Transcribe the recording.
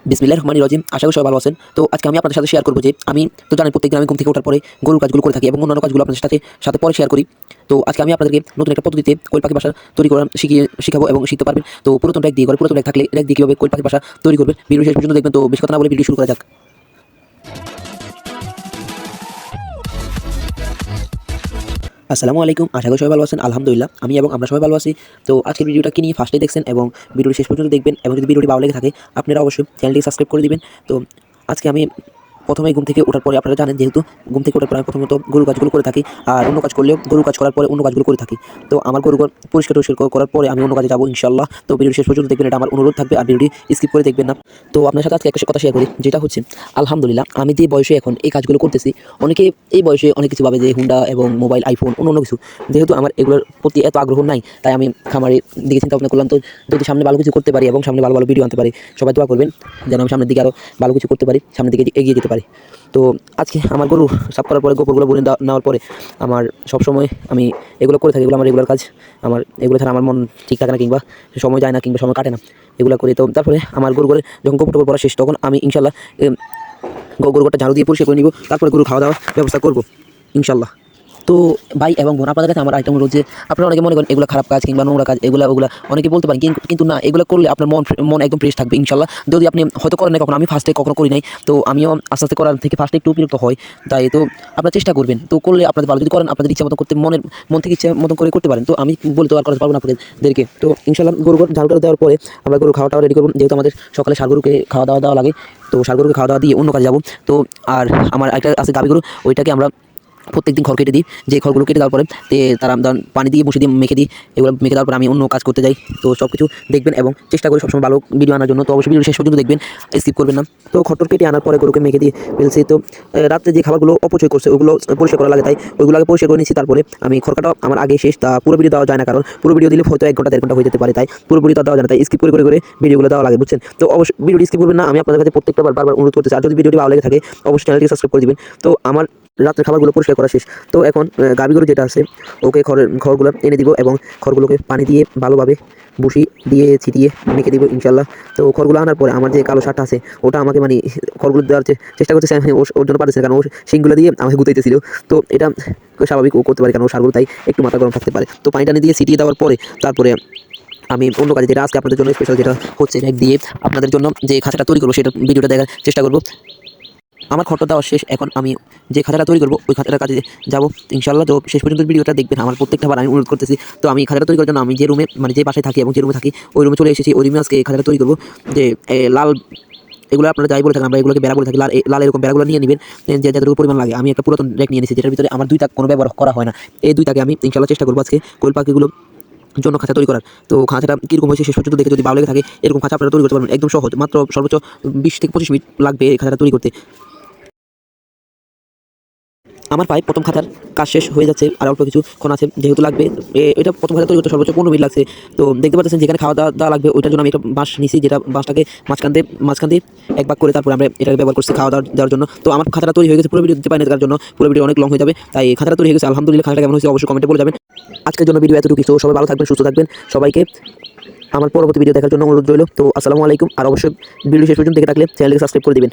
বিসমিল্লাহির রহমানির রহিম। আশা করি সবাই ভালো আছেন। তো আজকে আমি আপনাদের সাথে শেয়ার করব যে আমি তো জানেন প্রত্যেকদিন আমি ঘুম থেকে ওঠার পরে গরুর কাজগুলো করে থাকি এবং অন্যান্য কাজগুলো আপনাদের সাথে পরে শেয়ার করি। তো আজকে আমি আপনাদেরকে নতুন একটা পদ্ধতিতে কোয়েল পাখি বাসা তৈরি করা শিখাবো এবং শিখতে পারবেন। তো পুরাতন র্যাক দিয়ে করে পুরাতন র্যাক থাকলে র্যাক দিয়ে কীভাবে কোয়েল পাখি বাসা তৈরি করবেন ভিডিও শেষ পর্যন্ত দেখবেন। তো বেশি কথা না বলে ভিডিও শুরু করা যাক। আসসালামু আলাইকুম। আশা করি সবাই ভালো আছেন। আলহামদুলিল্লাহ আমি এবং আমরা সবাই ভালো আছি। তো আজকের ভিডিওটা কি নিয়ে ফার্স্টেই দেখছেন এবং ভিডিওটি শেষ পর্যন্ত দেখবেন এবং যদি ভিডিওটি ভালো লেগে থাকে আপনারা অবশ্যই চ্যানেলটি সাবস্ক্রাইব করে দিবেন। তো আজকে আমি প্রথমে ঘুম থেকে ওঠার পরে আপনারা জানেন যেহেতু ঘুম থেকে ওঠার পরে আমি প্রথমত গরু কাজগুলো করে থাকি, আর অন্য কাজ করলেও গরু কাজ করার পরে অন্য কাজগুলো করে থাকি। তো আমার গরু পরিষ্কার করার পরে আমি অন্য কাজে যাবো ইনশাল্লাহ। তো ভিডিও শেষ পর্যন্ত দেখবেন, এটা আমার অনুরোধ থাকবে, আর ভিডিওটি স্কিপ করে দেখবেন না। তো আপনার সাথে আজকে একটা কথা শেয়ার করি, যেটা হচ্ছে আলহামদুলিল্লাহ আমি যে বয়সে এখন এই কাজগুলো করতেছি, অনেকে এই বয়সে অনেক কিছু ভাবে যে হুন্ডা এবং মোবাইল আইফোন অন্য কিছু, যেহেতু আমার এগুলোর প্রতি এত আগ্রহ নাই তাই আমি খামারের দিকে চিন্তা ভাবনা করলাম। তো যদি সামনে ভালো কিছু করতে পারি এবং সামনে ভালো ভালো ভিডিও আনতে পারি, সবাই দোয়া করবেন যেন আমি সামনের দিকে আরও ভালো কিছু করতে পারি, সামনের দিকে এগিয়ে যেতে পারি। তো আজকে আমার গরু সাফ করার পরে গোবরগুলো বলে নেওয়ার পরে আমার সবসময় আমি এগুলো করে থাকি, এগুলো আমার রেগুলার কাজ। আমার এগুলো ছাড়া আমার মন ঠিক থাকে না, কিংবা সময় যায় না, কিংবা সময় কাটে না এগুলো করি। তো তারপরে আমার গরু করে যখন গোবর টোবর পড়া শেষ, তখন আমি ইনশাল্লাহ গরুটা ঝাড়ু দিয়ে পরিষ্কার করে নিব, তারপরে গরু খাওয়া দাওয়ার ব্যবস্থা করবো ইনশাল্লাহ। তো ভাই এবং বোন, আপনাদের কাছে আমার আইটেম অনুরোধ যে আপনারা অনেকে মনে করেন এগুলো খারাপ কাজ কিংবা নোংরা কাজ, ওগুলা অনেকে বলতে পারেন, কিন্তু না, এগুলো করলে আপনার মন একদম ফ্রেশ থাকবে ইনশাল্লাহ। যদি আপনি হয়তো করেন না কখনো, আমি ফার্স্টে কখনো করি নাই, তো আমিও আস্তে আস্তে করার থেকে ফার্স্টে একটু বিরক্ত হয়। তাই তো আপনারা চেষ্টা করবেন, তো করলে আপনাদের ভালো, যদি করেন আপনাদের ইচ্ছা মতো করতে মন থেকে ইচ্ছা মতো করে করতে পারেন। তো আমি বলে তো আর করতে পারবো না আপনাদেরকে। তো ইনশাল্লাহ গরু ঝাড়ুটা দেওয়ার পরে আমরা গরু খাওয়াটাও রেডি করবো, যেহেতু আমাদের সকালে ষাঁড় গরুকে খাওয়া দেওয়া লাগে। তো ষাঁড় গরুকে খাওয়া দাওয়া দিয়ে অন্য কাজে যাবো। তো আর আমার একটা আছে গাভী গরু, ওইটাকে আমরা প্রত্যেকদিন খড় কেটে দিই। যে খড়গুলো কেটে দেওয়ার পরে তারা পানি দিয়ে বসে দিয়ে মেখে দিই। এগুলো মেখে দেওয়ার পরে আমি অন্য কাজ করতে যাই। তো সব কিছু দেখবেন এবং চেষ্টা করি সবসময় ভালো ভিডিও আনার জন্য। তো অবশ্যই ভিডিও শেষ পর্যন্ত দেখবেন, স্কিপ করবেন না। তো খড় কেটে আনার পরে গরুকে মেখে দিয়ে ফেলছি। তো রাত্রে যে খাবারগুলো অপচয় করছে ওগুলো পরিষ্কার করা লাগে, তাই ওইগুলো আগে পরিষ্কার করে নিচ্ছি। তারপরে আমি খড়কাটা আমার আগে শেষ, তা পুরো ভিডিও দেওয়া যায় না, কারণ পুরো ভিডিও দিলে হয়তো 1 ঘন্টা 1.5 ঘন্টা হয়ে যেতে পারে, তাই পুরো ভিডিও দেওয়া যায় না, তাই স্কিপ করে ভিডিওগুলো দেওয়া লাগে, বুঝছেন। তো অবশ্যই ভিডিওটি স্কিপ করবেন না, আমি আপনাদের কাছে প্রত্যেকটা বারবার অনুরোধ করতেছি। আর যদি ভিডিওটি ভালো লেগে থাকে অবশ্যই চ্যানেলটি সাবস্ক্রাইব করে দিবেন। তো আমার রাত্রে খাবারগুলো পরিষ্কার করা শেষ। তো এখন গাভী গরু যেটা আছে ওকে খড়গুলো এনে দিব এবং খড়গুলোকে পানি দিয়ে ভালোভাবে বসি দিয়ে ছিটিয়ে মেখে দিব ইনশাল্লাহ। তো খড়গুলো আনার পরে আমার যে কালো শার্টটা আছে ওটা আমাকে মানে খড়গুলো দেওয়ার চেষ্টা করতেছে, আমি ওর জন্য পারতেছি না, কারণ ও শিংগুলো দিয়ে আমাকে গুতাইতেছিল। তো এটা স্বাভাবিক, ও করতে পারে, কারণ ও সারগুলো তাই একটু মাথা গরম থাকতে পারে। তো পানি টানি দিয়ে ছিটিয়ে দেওয়ার পরে তারপরে আমি অন্য কাজে, যেটা আজকে আপনাদের জন্য স্পেশাল, যেটা হচ্ছে র্যাক দিয়ে আপনাদের জন্য যে খাঁচাটা তৈরি করবো সেটা ভিডিওটা দেখার চেষ্টা করবো। আমার খড়টা দেওয়া শেষ, এখন আমি যে খাঁচাটা তৈরি করবো ওই খাঁচাটার কাজে যাবো ইনশাল্লাহ। তো শেষ পর্যন্ত ভিডিওটা দেখবেন, আমার প্রত্যেকটা বার আমি অনুরোধ করতেছি। তো আমি খাঁচাটা তৈরি করার জন্য আমি যে রুমে মানে যে বাসায় থাকি এবং যে রুমে থাকি ওই রুমে চলে এসেছি। ওই রুমে আজকে খাঁচাটা তৈরি করবো। যে লাল এগুলো আপনারা যাই বলে থাকেন, আমরা এগুলোকে বেড়া বলে থাকি, লাল এরকম বেড়াগুলো নিয়ে নেবেন যে যতটুকু পরিমাণ লাগে। আমি একটা পুরাতন র্যাক নিয়ে নিয়েছি, যেটার ভিতরে আমার 2 তাক কোনো ব্যবহার করা হয় না। এই 2 তাকে আমি ইনশাল্লাহ চেষ্টা করবো আজকে কোয়েল পাখিগুলো জন্য খাঁচা তৈরি করার। তো খাঁচাটা কীরকম হয়েছে শেষ পর্যন্ত দেখে যদি ভালো লেগে থাকে, এরকম খাঁচা আপনারা তৈরি করতে পারবেন, একদম সহজ, মাত্র সর্বোচ্চ 20 থেকে 25 মিনিট লাগবে এই খাঁচাটা তৈরি করতে। আমার প্রায় প্রথম খাতার কাজ শেষ হয়ে যাচ্ছে, আর অল্প কিছুক্ষণ আছে যেহেতু লাগবে। এটা প্রথম খাতা তৈরি করতে সর্বোচ্চ 15 মিনিট লাগছে। তো দেখতে পাচ্ছেন যেখানে খাওয়া দাওয়া লাগবে ওইটার জন্য আমি একটা বাঁশ নিছি, যেটা বাঁশটাকে মাঝখান দিয়ে এক ভাগ করে তারপরে আমরা এটাকে ব্যবহার করছি খাওয়া দেওয়ার জন্য। তো আমার খাতাটা তৈরি হয়ে গেছে, পুরো ভিডিও দিতে পারি না তার জন্য, পুরো ভিডিও অনেক লং হয়ে যাবে, তাই খাতাটা তৈরি হয়ে গেছে আলহামদুলিল্লাহ। খাতাটা কেমন হয়েছে অবশ্যই কমেন্টে বলে যাবেন। আজকের জন্য ভিডিও এতটুকু। তো সবাই ভালো থাকবেন, সুস্থ থাকবেন, সবাইকে আমার পরবর্তী ভিডিও দেখার জন্য অনুরোধ রইল। তো আসসালামু আলাইকুম। আর অবশ্যই ভিডিও শেষ পর্যন্ত দেখে থাকলে চ্যানেলকে সাবস্ক্রাইব করে দিবেন।